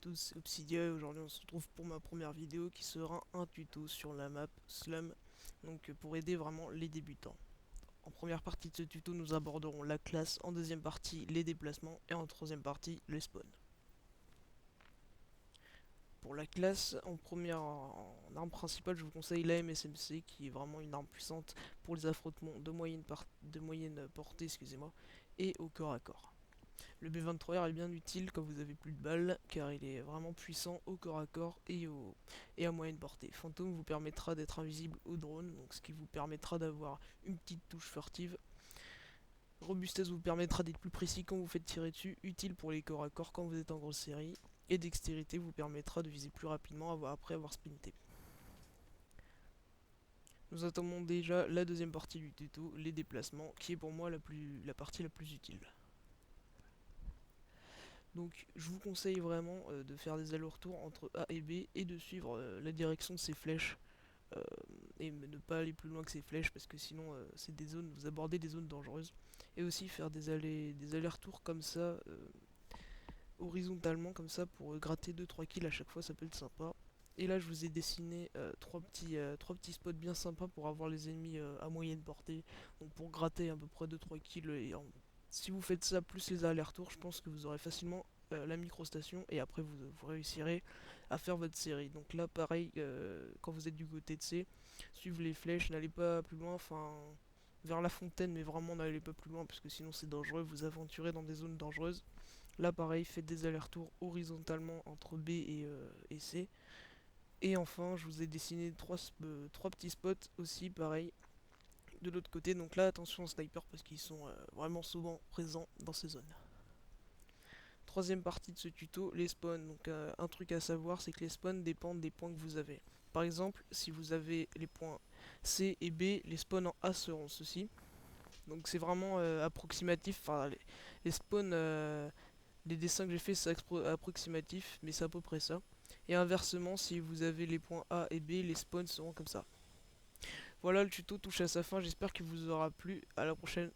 tous, c'est Obsidia et aujourd'hui on se retrouve pour ma première vidéo qui sera un tuto sur la map Slum, donc pour aider vraiment les débutants. En première partie de ce tuto nous aborderons la classe, en deuxième partie les déplacements et en troisième partie les spawns. Pour la classe, en arme principale je vous conseille la MSMC qui est vraiment une arme puissante pour les affrontements de moyenne portée excusez-moi, et au corps à corps. Le B23R est bien utile quand vous avez plus de balles, car il est vraiment puissant au corps à corps et à moyenne portée. Fantôme vous permettra d'être invisible au drone, donc ce qui vous permettra d'avoir une petite touche furtive. Robustesse vous permettra d'être plus précis quand vous faites tirer dessus, utile pour les corps à corps quand vous êtes en grosse série. Et dextérité vous permettra de viser plus rapidement après avoir sprinté. Nous attendons déjà la deuxième partie du tuto, les déplacements, qui est pour moi la partie la plus utile. Donc je vous conseille vraiment de faire des allers-retours entre A et B et de suivre la direction de ces flèches euh, et ne pas aller plus loin que ces flèches parce que sinon c'est des zones, vous abordez des zones dangereuses. Et aussi faire des allers-retours comme ça, horizontalement comme ça pour gratter 2-3 kills à chaque fois, ça peut être sympa. Et là je vous ai dessiné trois petits spots bien sympas pour avoir les ennemis à moyenne portée. Donc pour gratter à peu près 2-3 kills si vous faites ça plus les allers-retours, je pense que vous aurez facilement la microstation et après vous réussirez à faire votre série. Donc là pareil, quand vous êtes du côté de C, suivez les flèches, n'allez pas plus loin, enfin vers la fontaine, mais vraiment n'allez pas plus loin parce que sinon c'est dangereux, vous aventurez dans des zones dangereuses. Là pareil, faites des allers-retours horizontalement entre B et C. Et enfin, je vous ai dessiné trois petits spots aussi, pareil, de l'autre côté. Donc là, attention aux snipers parce qu'ils sont vraiment souvent présents dans ces zones. Troisième partie de ce tuto, les spawns. Donc un truc à savoir, c'est que les spawns dépendent des points que vous avez. Par exemple, si vous avez les points C et B, les spawns en A seront ceux-ci. Donc c'est vraiment approximatif. Enfin, les spawns, les dessins que j'ai fait, c'est approximatif, mais c'est à peu près ça. Et inversement, si vous avez les points A et B, les spawns seront comme ça. Voilà, le tuto touche à sa fin, j'espère qu'il vous aura plu. À la prochaine.